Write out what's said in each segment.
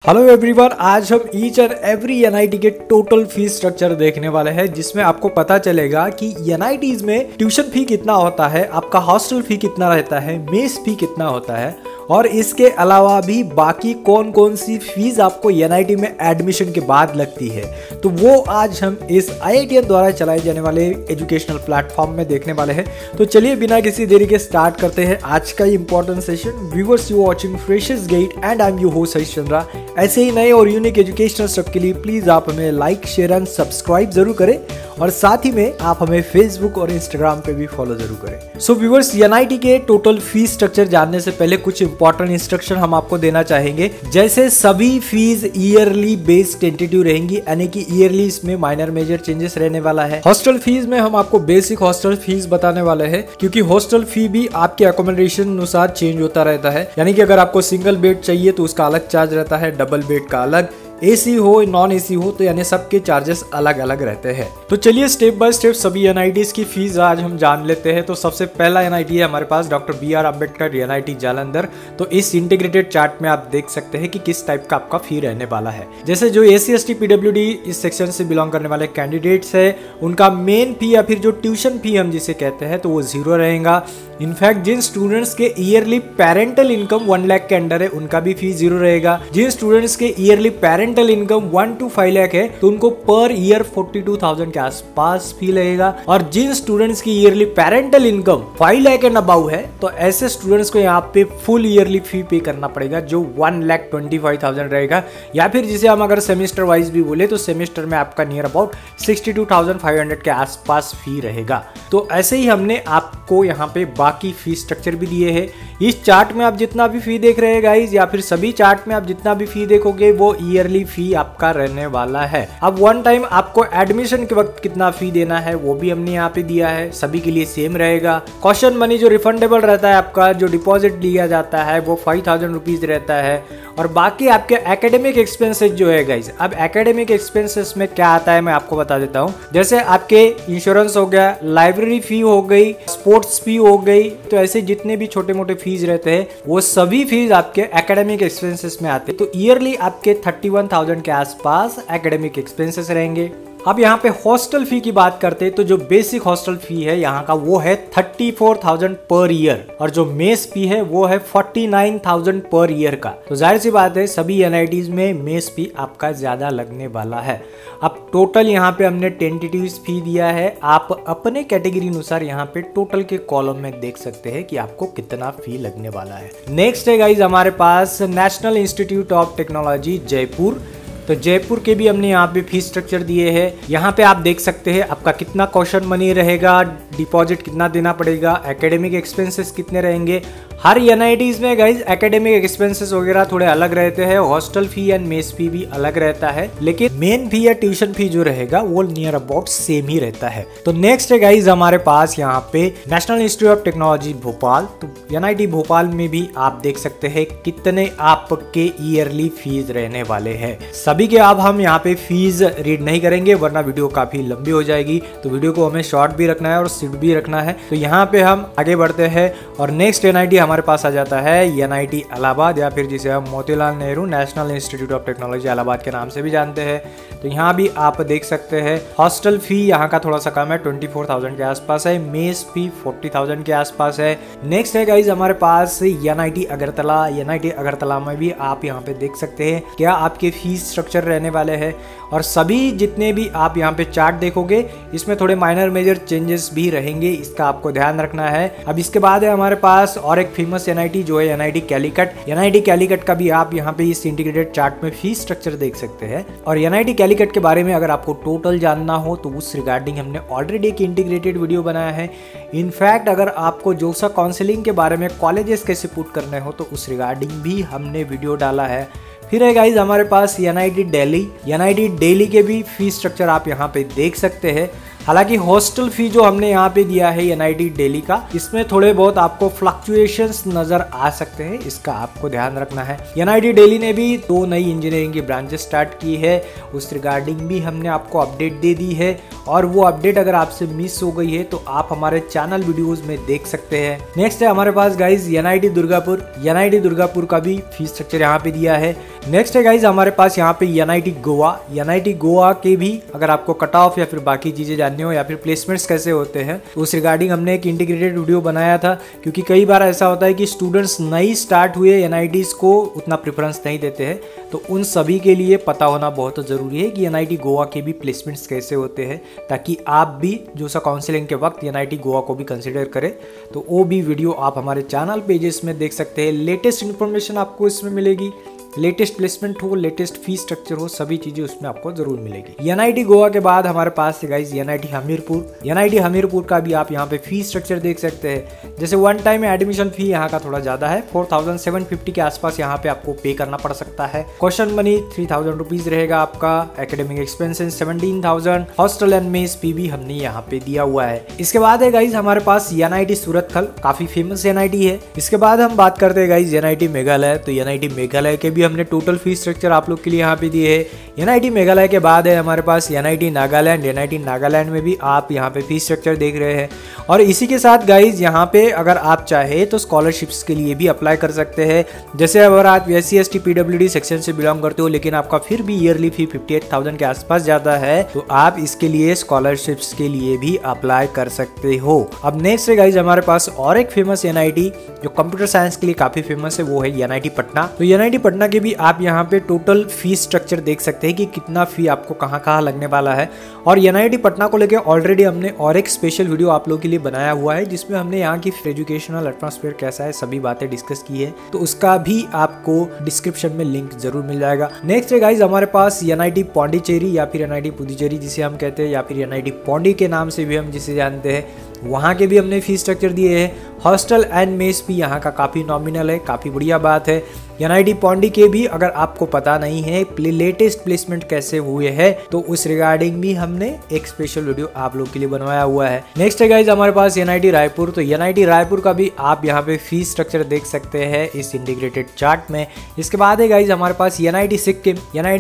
Hello everyone, आज हम each and every NIT के टोटल फीस स्ट्रक्चर देखने वाले हैं, जिसमें आपको पता चलेगा कि एनआईटीज में ट्यूशन फी कितना होता है, आपका हॉस्टल फी कितना रहता है, मेस फी कितना होता है और इसके अलावा भी बाकी कौन कौन सी फीस आपको एनआईटी में एडमिशन के बाद लगती है। तो वो आज हम इस आईआईटीएन द्वारा चलाए जाने वाले एजुकेशनल प्लेटफॉर्म में देखने वाले हैं। तो चलिए बिना किसी देरी के स्टार्ट करते हैं आज का important session. Viewers, you watching Freshers Gate and I am your host Harish Chandra. ऐसे ही नए और यूनिक एजुकेशनल स्टफ के लिए प्लीज आप हमें लाइक, शेयर एंड सब्सक्राइब जरूर करें और साथ ही में आप हमें फेसबुक और इंस्टाग्राम पे भी फॉलो जरूर करें। सो व्यूअर्स, एनआईटी के टोटल फीस स्ट्रक्चर जानने से पहले कुछ इंपॉर्टेंट इंस्ट्रक्शन हम आपको देना चाहेंगे। जैसे सभी फीस ईयरली बेस्ड टेंटेटिव रहेंगी, यानी कि ईयरली इसमें माइनर मेजर चेंजेस रहने वाला है। हॉस्टल फीस में हम आपको बेसिक हॉस्टल फीस बताने वाले हैं, क्योंकि हॉस्टल फी भी आपके अकोमोडेशन अनुसार चेंज होता रहता है। यानी कि अगर आपको सिंगल बेड चाहिए तो उसका अलग चार्ज रहता है, डबल बेड का अलग, एसी हो नॉन एसी हो तो यानी सबके चार्जेस अलग अलग रहते हैं। तो चलिए स्टेप बाय स्टेप सभी एनआईटीज की फीस आज हम जान लेते हैं। तो सबसे पहला एनआईटी है हमारे पास doctor B R. Ambedkar NIT Jalandhar. तो इस इंटीग्रेटेड चार्ट में आप देख सकते हैं कि किस टाइप का आपका फी रहने वाला है। जैसे जो एसी एसटी पीडब्ल्यूडी इस सेक्शन से बिलोंग करने वाले कैंडिडेट्स है, उनका मेन फी या फिर जो ट्यूशन फी हम जिसे कहते हैं तो वो 0 रहेगा। इनफैक्ट जिन स्टूडेंट्स के ईयरली पेरेंटल इनकम 1 लाख के अंडर है उनका भी फी 0 रहेगा। जिन स्टूडेंट्स के yearly parental income 1 to 5 lakh है तो उनको पर ईयर 42,000 के आसपास फी लगेगा। और जिन स्टूडेंट्स की yearly parental income 5 lakh and above है तो ऐसे स्टूडेंट्स को यहाँ पे फुल ईयरली फी पे करना पड़ेगा, जो 1,25,000 रहेगा। या फिर जिसे हम अगर सेमेस्टर वाइज भी बोले तो सेमेस्टर में आपका नियर अबाउट 62,500 के आसपास फी रहेगा। तो ऐसे ही हमने आपको यहाँ पे बाकी फी स्ट्रक्चर भी दिए हैं। इस चार्ट में आप जितना भी फी देख रहे हैं गाइज, या फिर सभी चार्ट में आप जितना भी फी देखोगे वो ईयरली फी आपका रहने वाला है। अब वन टाइम आपको एडमिशन के वक्त कितना फी देना है वो भी हमने यहाँ पे दिया है, सभी के लिए सेम रहेगा। कॉशन मनी जो रिफंडेबल रहता है आपका, जो डिपॉजिट लिया जाता है वो 5,000 रुपीज रहता है। और बाकी आपके एकेडमिक एक्सपेंसेस जो है गाइज, अब एकेडमिक एक्सपेंसेस में क्या आता है मैं आपको बता देता हूँ। जैसे आपके इंश्योरेंस हो गया, लाइब्रेरी फी हो गई, स्पोर्ट्स फी हो गई, तो ऐसे जितने भी छोटे मोटे फीस रहते हैं वो सभी फीस आपके एकेडमिक एक्सपेंसेस में आते हैं। तो ईयरली आपके 31,000 के आसपास एकेडमिक एक्सपेंसेस रहेंगे। अब यहाँ पे हॉस्टल फी की बात करते हैं तो जो बेसिक हॉस्टल फी है यहाँ का वो है 34,000 पर ईयर, और जो मेस फी है वो है 49,000 पर ईयर का। तो जाहिर सी बात है सभी एनआईटीज में मेस फी आपका ज्यादा लगने वाला है। अब टोटल यहाँ पे हमने टेंटेटिव फी दिया है, आप अपने कैटेगरी अनुसार यहाँ पे टोटल के कॉलम में देख सकते हैं कि आपको कितना फी लगने वाला है। नेक्स्ट है गाइज हमारे पास National Institute of Technology Jaipur. तो जयपुर के भी हमने यहाँ पे फीस स्ट्रक्चर दिए हैं। यहाँ पे आप देख सकते हैं आपका कितना कॉशन मनी रहेगा, डिपॉजिट कितना देना पड़ेगा, एकेडमिक एक्सपेंसेस कितने रहेंगे। हर एनआईटीज में गाइज एकेडमिक एक्सपेंसेस वगैरह थोड़े अलग रहते हैं, hostel fee and mess fee भी अलग रहता है, लेकिन मेन फी या ट्यूशन फी जो रहेगा वो नियर अबाउट सेम ही रहता है। तो नेक्स्ट है गाइज हमारे पास यहाँ पे national Institute of technology Bhopal. तो एनआईटी भोपाल में भी आप देख सकते हैं कितने आपके ईयरली फीस रहने वाले हैं। सभी के अब हम यहाँ पे फीस रीड नहीं करेंगे वरना वीडियो काफी लंबी हो जाएगी, तो वीडियो को हमें शॉर्ट भी रखना है और स्वीट भी रखना है। तो यहाँ पे हम आगे बढ़ते हैं और नेक्स्ट एनआईटी हमारे पास आ जाता है एनआईटी इलाहाबाद, या फिर जिसे हम Motilal Nehru national Institute of technology Allahabad के नाम से भी जानते हैं। तो यहाँ भी आप देख सकते हैं हॉस्टल फी यहाँ का थोड़ा सा कम है, 24,000 के आसपास है, मेस फी 40,000 के आसपास है। नेक्स्ट है गाइज हमारे पास एनआईटी अगरतला। एनआईटी अगरतला में भी आप यहाँ पे देख सकते हैं क्या आपके फीस स्ट्रक्चर रहने वाले हैं, और सभी जितने भी आप यहाँ पे चार्ट देखोगे इसमें थोड़े माइनर मेजर चेंजेस भी रहेंगे, इसका आपको ध्यान रखना है। अब इसके बाद है हमारे पास और एक फेमस एनआईटी जो है एनआईटी कैलीकट। एनआईटी कैलीकट का भी आप यहाँ पे इस इंटीग्रेटेड चार्ट में फीस स्ट्रक्चर देख सकते हैं। और एनआईटी कैलीकट के बारे में अगर आपको टोटल जानना हो तो उस रिगार्डिंग हमने ऑलरेडी एक इंटीग्रेटेड वीडियो बनाया है। इनफैक्ट अगर आपको जोसा काउंसलिंग के बारे में कॉलेजेस कैसे पुट करने हो तो उस रिगार्डिंग भी हमने वीडियो डाला है। फिर है गाइज हमारे पास एनआईटी दिल्ली। एनआईटी दिल्ली के भी फीस स्ट्रक्चर आप यहाँ पे देख सकते हैं। हालांकि हॉस्टल फी जो हमने यहाँ पे दिया है NIT दिल्ली का, इसमें थोड़े बहुत आपको फ्लक्चुएशंस नजर आ सकते हैं, इसका आपको ध्यान रखना है। NIT दिल्ली ने भी 2 नई इंजीनियरिंग की ब्रांचेस स्टार्ट की है, उस रिगार्डिंग भी हमने आपको अपडेट दे दी है, और वो अपडेट अगर आपसे मिस हो गई है तो आप हमारे चैनल वीडियोस में देख सकते हैं। नेक्स्ट है हमारे पास गाइज NIT दुर्गापुर का भी फीस स्ट्रक्चर यहाँ पे दिया है। नेक्स्ट है गाइज हमारे पास यहाँ पे NIT गोवा के भी अगर आपको कट ऑफ या फिर बाकी चीजें जाननी हो या फिर प्लेसमेंट्स कैसे होते हैं तो उस रिगार्डिंग हमने एक इंटीग्रेटेड वीडियो बनाया था, क्योंकि कई बार ऐसा होता है कि स्टूडेंट्स नई स्टार्ट हुए NITs को उतना प्रेफरेंस नहीं देते हैं, तो उन सभी के लिए पता होना बहुत जरूरी है कि NIT गोवा के भी प्लेसमेंट्स कैसे होते हैं, ताकि आप भी जो सा काउंसलिंग के वक्त NIT गोवा को भी कंसिडर करें। तो वो भी वीडियो आप हमारे चैनल पेजेस में देख सकते हैं। लेटेस्ट इन्फॉर्मेशन आपको इसमें मिलेगी, लेटेस्ट प्लेसमेंट हो, लेटेस्ट फीस स्ट्रक्चर हो, सभी चीजें उसमें आपको जरूर मिलेगी। NIT गोवा के बाद हमारे पास है गाइस NIT हमीरपुर का भी आप यहाँ पे फीस स्ट्रक्चर देख सकते हैं। जैसे वन टाइम एडमिशन फी यहाँ का थोड़ा ज्यादा है, 4750 के आसपास यहाँ पे आपको पे करना पड़ सकता है। क्वेश्चन मनी 3000 रुपीज रहेगा आपका, academic expenses 17,000, hostel and mess fee भी हमने यहाँ पे दिया हुआ है। इसके बाद है गाइस हमारे पास NIT सूरतखल, काफी फेमस NIT है। इसके बाद हम बात करते हैं गाइस NIT मेघालय, तो NIT मेघालय के भी हमने टोटल फीस स्ट्रक्चर आप लोग के लिए यहाँ पे दिए है। NIT मेघालय के बाद है हमारे पास NIT नागालैंड में भी आप यहाँ पे फीस स्ट्रक्चर देख रहे हैं। और इसी के साथ गाइज यहाँ पे अगर आप चाहे तो स्कॉलरशिप्स के लिए भी अप्लाई कर सकते हैं। जैसे अगर आप SC ST PWD सेक्शन से बिलोंग करते हो लेकिन आपका फिर भी ईयरली फी 58,000 के आसपास जाता है, तो आप इसके लिए स्कॉलरशिप्स के लिए भी अप्लाई कर सकते हो। अब नेक्स्ट है गाइज हमारे पास और एक फेमस NIT जो कंप्यूटर साइंस के लिए काफी फेमस है, वो है NIT पटना। तो NIT पटना के भी आप यहाँ पे टोटल फीस स्ट्रक्चर देख सकते हैं कि कितना फी आपको कहाँ लगने वाला है। और NIT पटना को लेकर ऑलरेडी हमने और एक स्पेशल वीडियो आप लोगों के लिए बनाया हुआ है, जिसमें हमने यहाँ की एजुकेशनल एटमॉस्फेयर कैसा है सभी बातें डिस्कस की है, तो उसका भी आपको डिस्क्रिप्शन में लिंक जरूर मिल जाएगा। नेक्स्ट है गाइज हमारे पास NIT पौंडीचेरी या फिर NIT पुदुचेरी जिसे हम कहते हैं, या फिर NIT पौंडी के नाम से भी हम जिसे जानते हैं, वहाँ के भी हमने फीस स्ट्रक्चर दिए हैं। हॉस्टल एंड मेस भी यहाँ का काफ़ी नॉमिनल है, काफ़ी बढ़िया बात है। NIT पौंडी के भी अगर आपको पता नहीं है लेटेस्ट प्लेसमेंट कैसे हुए हैं, तो उस रिगार्डिंग भी हमने एक स्पेशल वीडियो आप लोग के लिए बनवाया हुआ है। नेक्स्ट है गाइज हमारे पास NIT रायपुर, तो NIT रायपुर का भी आप यहाँ पे फीस स्ट्रक्चर देख सकते हैं इस इंटीग्रेटेड चार्ट में। इसके बाद है गाइज हमारे पास NIT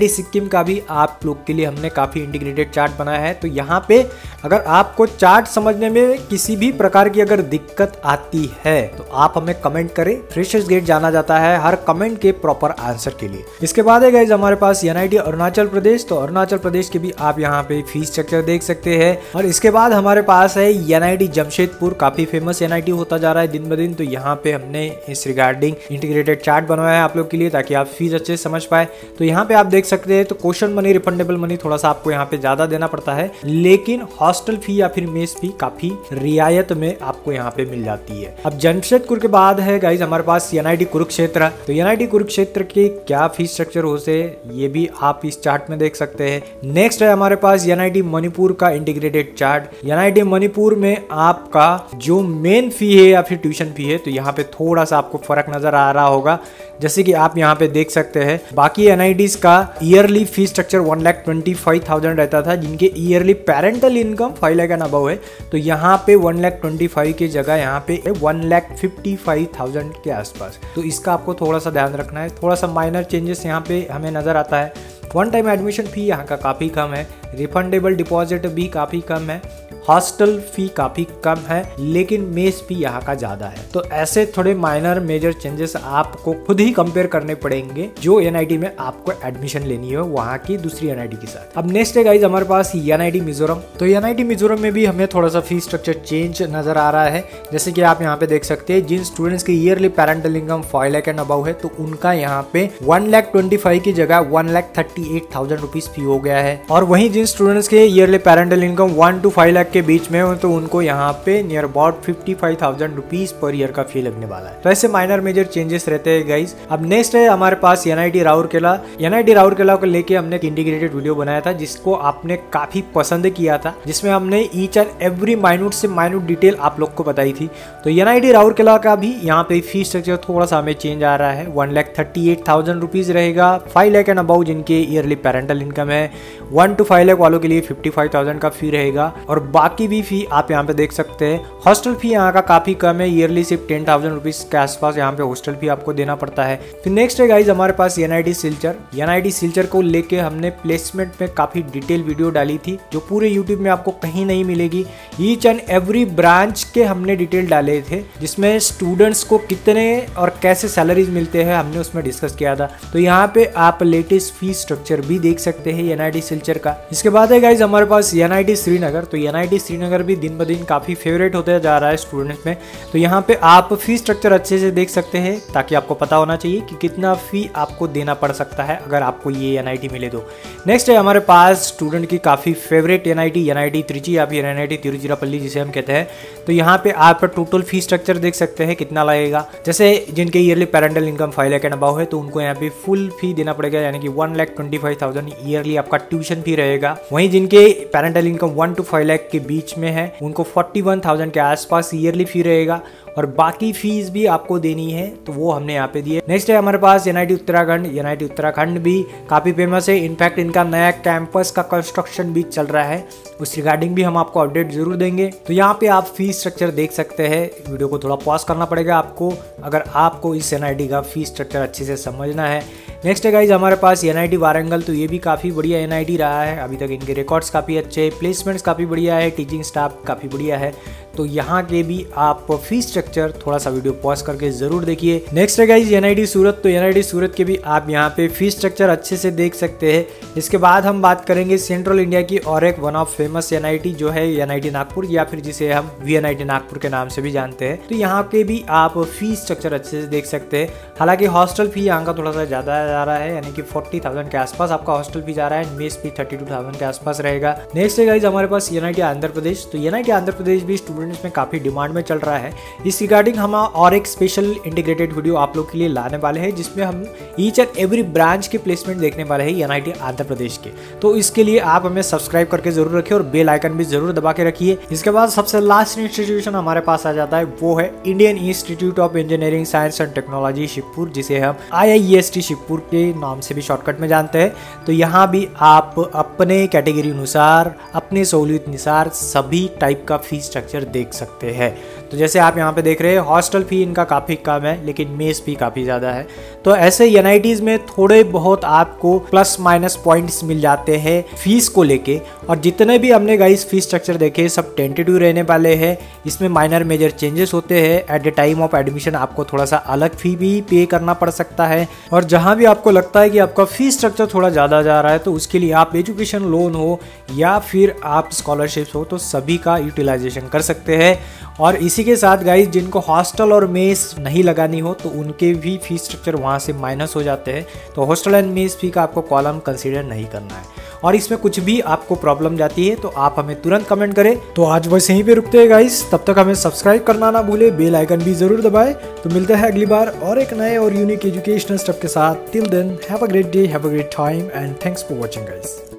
सिक्किम का भी आप लोग के लिए हमने काफ़ी इंटीग्रेटेड चार्ट बनाया है। तो यहाँ पे अगर आपको चार्ट समझने में किसी भी प्रकार की अगर दिक्कत आती है तो आप हमें कमेंट करें, फ्रेशर्स गेट जाना जाता है हर कमेंट के प्रॉपर आंसर के लिए। इसके बाद है गाइस हमारे पास NIT अरुणाचल प्रदेश, तो अरुणाचल प्रदेश के भी आप यहाँ पे फीस स्ट्रक्चर देख सकते हैं। और इसके बाद हमारे पास है NIT जमशेदपुर, काफी फेमस NIT होता जा रहा है दिन ब दिन, तो यहाँ पे हमने इस रिगार्डिंग इंटीग्रेटेड चार्ट बनवाया है आप लोग के लिए ताकि आप फीस अच्छे से समझ पाए। तो यहाँ पे आप देख सकते हैं, तो क्वेश्चन मनी रिफंडेबल मनी थोड़ा सा आपको यहाँ पे ज्यादा देना पड़ता है, लेकिन हॉस्टल फी या फिर मेस फी काफी रियायत में आपको यहाँ पे मिल जाती है। अब जमशेदपुर के बाद है गाइज हमारे पास NIT कुरुक्षेत्र, तो NIT कुरुक्षेत्र के क्या फीस स्ट्रक्चर हो से ये भी आप इस चार्ट में देख सकते हैं। नेक्स्ट है हमारे पास NIT मणिपुर का इंटीग्रेटेड चार्ट। NIT मणिपुर में आपका जो मेन फी है या फिर ट्यूशन फी है, तो यहाँ पे थोड़ा सा आपको फर्क नजर आ रहा होगा, जैसे कि आप यहाँ पे देख सकते हैं। बाकी NITs का ईयरली फी स्ट्रक्चर 1,25,000 रहता था, जिनके yearly parental income 5 lakh and above है, तो यहाँ पे 1,25,000 की जगह यहाँ पे 1,55,000 के आसपास। तो इसका आपको थोड़ा सा ध्यान रखना है, थोड़ा सा माइनर चेंजेस यहाँ पे हमें नजर आता है। वन टाइम एडमिशन फी यहाँ का काफ़ी कम है, रिफंडेबल डिपॉजिट भी काफ़ी कम है, हॉस्टल फी काफ़ी कम है, लेकिन मेस फी यहाँ का ज़्यादा है। तो ऐसे थोड़े माइनर मेजर चेंजेस आपको खुद ही कंपेयर करने पड़ेंगे जो NIT में आपको एडमिशन लेनी हो वहाँ की दूसरी NIT के साथ। अब नेक्स्ट है गाइज हमारे पास NIT मिजोरम, तो NIT मिजोरम में भी हमें थोड़ा सा फी स्ट्रक्चर चेंज नजर आ रहा है। जैसे कि आप यहाँ पे देख सकते हैं, जिन स्टूडेंट्स की yearly parental income 5 lakh and above है, तो उनका यहाँ पे 1,25,000 की जगह 1,38,000 रुपीज फी हो गया है। और वहीं जिन स्टूडेंट्स के yearly parental income 1 to 5 lakh के बीच में हो, तो उनको यहाँ पे near about 55,000 rupees per year का फी लगने वाला है। तो ऐसे माइनर मेजर चेंजेस रहते हैं गाइज। अब नेक्स्ट है हमारे पास NIT राउरकेला। NIT राउरकेला को लेके हमने एक इंटीग्रेटेड वीडियो बनाया था, जिसको आपने काफी पसंद किया था, जिसमें हमने ईच एंड एवरी माइन्यूट से माइन्यूट डिटेल आप लोग को बताई थी। तो NIT राउरकेला का भी यहाँ पे फी स्ट्रक्चर थोड़ा सा हमें चेंज आ रहा है। 1,38,000 रुपीज रहेगा, 5 लाख एंड अबाउ जिनके ईयरली पेरेंटल इनकम है, 1 to 5 लाख वालों के लिए 55,000 का फी रहेगा और बाकी भी फी आप यहाँ पे देख सकते हैं। हॉस्टल फी यहाँ का काफी कम है, ईयरली सिर्फ 10,000 रुपीज के आसपास यहाँ पे हॉस्टल फी आपको देना पड़ता है। फिर नेक्स्ट है गाइज हमारे पास NIT सिलचर। NIT सिलचर को लेके हमने प्लेसमेंट में काफी डिटेल वीडियो डाली थी जो पूरे यूट्यूब में आपको कहीं नहीं मिलेगी। ईच एंड एवरी ब्रांच के हमने डिटेल डाले थे जिसमें स्टूडेंट्स को कितने और कैसे सैलरीज मिलते हैं हमने उसमें डिस्कस किया था। तो यहाँ पे आप लेटेस्ट फी स्ट्रक्चर भी देख सकते हैं NIT सिलचर का। इसके बाद है गाइज हमारे पास NIT श्रीनगर। तो NIT श्रीनगर भी दिन ब दिन काफी फेवरेट होते जा रहा है स्टूडेंट्स में। तो यहाँ पे आप फी स्ट्रक्चर अच्छे से देख सकते हैं ताकि आपको पता होना चाहिए कि कितना फी आपको देना पड़ सकता है अगर आपको ये NIT मिले तो। नेक्स्ट है हमारे पास स्टूडेंट की काफी फेवरेट NIT त्रिची या फिर NIT तिरुचिरापल्ली जिसे हम कहते हैं। तो यहाँ पे आप टोटल फी स्ट्रक्चर देख सकते हैं कितना लगेगा। जैसे जिनके yearly parental income 5 lakh and above है तो उनको यहाँ पे फुल फी देना पड़ेगा, यानी कि 1,25,000 ईयरली आपका ट्यूशन फी रहेगा। वहीं जिनके पेरेंटल इनकम 1 to 5 लाख के बीच में है उनको 41,000 के आसपास ईयरली फी रहेगा और बाकी फीस भी आपको देनी है तो वो हमने यहाँ पे दिए। नेक्स्ट है हमारे पास NIT उत्तराखंड। NIT उत्तराखंड भी काफी फेमस है, इनफैक्ट इनका नया कैंपस का कंस्ट्रक्शन भी चल रहा है, उस रिगार्डिंग भी हम आपको अपडेट जरूर देंगे। तो यहाँ पे आप फीस स्ट्रक्चर देख सकते हैं। वीडियो को थोड़ा पॉज करना पड़ेगा आपको अगर आपको इस NIT का फीस स्ट्रक्चर अच्छे से समझना है। नेक्स्ट है गाइज हमारे पास NIT वारंगल। तो ये भी काफ़ी बढ़िया NIT रहा है, अभी तक इनके रिकॉर्ड्स काफ़ी अच्छे, प्लेसमेंट्स काफ़ी बढ़िया है, टीचिंग स्टाफ काफ़ी बढ़िया है। तो यहाँ के भी आप फीस स्ट्रक्चर थोड़ा सा वीडियो पॉज करके जरूर देखिए। नेक्स्ट है गाइज NIT सूरत। तो NIT सूरत के भी आप यहाँ पे फीस स्ट्रक्चर अच्छे से देख सकते हैं। इसके बाद हम बात करेंगे सेंट्रल इंडिया की और एक वन ऑफ फेमस NIT जो है NIT नागपुर या फिर जिसे हम VNIT नागपुर के नाम से भी जानते हैं। तो यहाँ के भी आप फीस स्ट्रक्चर अच्छे से देख सकते हैं। हालांकि हॉस्टल फी यहाँ का थोड़ा सा ज़्यादा जा रहा है, यानी कि 40,000 के आसपास आपका हॉस्टल फी जा रहा है, मेस फी 32,000 के आसपास रहेगा। नेक्स्ट है गाइज हमारे पास NIT आंध्र प्रदेश। तो NIT आंध्र प्रदेश भी स्टूडेंट्स में काफ़ी डिमांड में चल रहा है। इस रिगार्डिंग हम और एक स्पेशल इंटीग्रेटेड वीडियो आप लोग के लिए लाने वाले हैं जिसमें हम ईच एंड एवरी ब्रांच के प्लेसमेंट देखने वाले हैं NIT आंध्र प्रदेश के। तो इसके लिए आप हमें सब्सक्राइब करके जरूर रखिए और बेल आइकन भी जरूर दबा के रखिए। इसके बाद सबसे लास्ट इंस्टीट्यूशन हमारे पास आ जाता है, वो है Indian institute of engineering science and technology Shivpur, जिसे हम IIEST शिवपुर के नाम से भी शॉर्टकट में जानते हैं। तो यहाँ भी आप अपने कैटेगरी अनुसार, अपने सहूलियत अनुसार सभी टाइप का फीस स्ट्रक्चर देख सकते हैं। तो जैसे आप यहाँ पे देख रहे हैं हॉस्टल फी इनका काफ़ी कम है लेकिन मेस फी काफ़ी ज़्यादा है। तो ऐसे NITs में थोड़े बहुत आपको प्लस माइनस पॉइंट्स मिल जाते हैं फीस को लेके। और जितने भी हमने गाइस फीस स्ट्रक्चर देखे सब टेंटेटिव रहने वाले हैं, इसमें माइनर मेजर चेंजेस होते हैं। At the time of admission आपको थोड़ा सा अलग फी भी पे करना पड़ सकता है और जहाँ भी आपको लगता है कि आपका फीस स्ट्रक्चर थोड़ा ज़्यादा जा रहा है तो उसके लिए आप एजुकेशन लोन हो या फिर आप स्कॉलरशिप्स हो तो सभी का यूटिलाइजेशन कर सकते हैं। और इसी के साथ गाइस जिनको हॉस्टल और मेस नहीं लगानी हो तो उनके भी फीस स्ट्रक्चर वहाँ से माइनस हो जाते हैं। तो हॉस्टल एंड मेस फी का आपको कॉलम कंसीडर नहीं करना है। और इसमें कुछ भी आपको प्रॉब्लम जाती है तो आप हमें तुरंत कमेंट करें। तो आज बस यहीं पे रुकते हैं गाइस, तब तक हमें सब्सक्राइब करना ना भूले, बेल आइकन भी जरूर दबाएं। तो मिलते हैं अगली बार और एक नए और यूनिक एजुकेशनल स्टेप के साथ। Till then have a great day, have a great time and thanks for watching guys.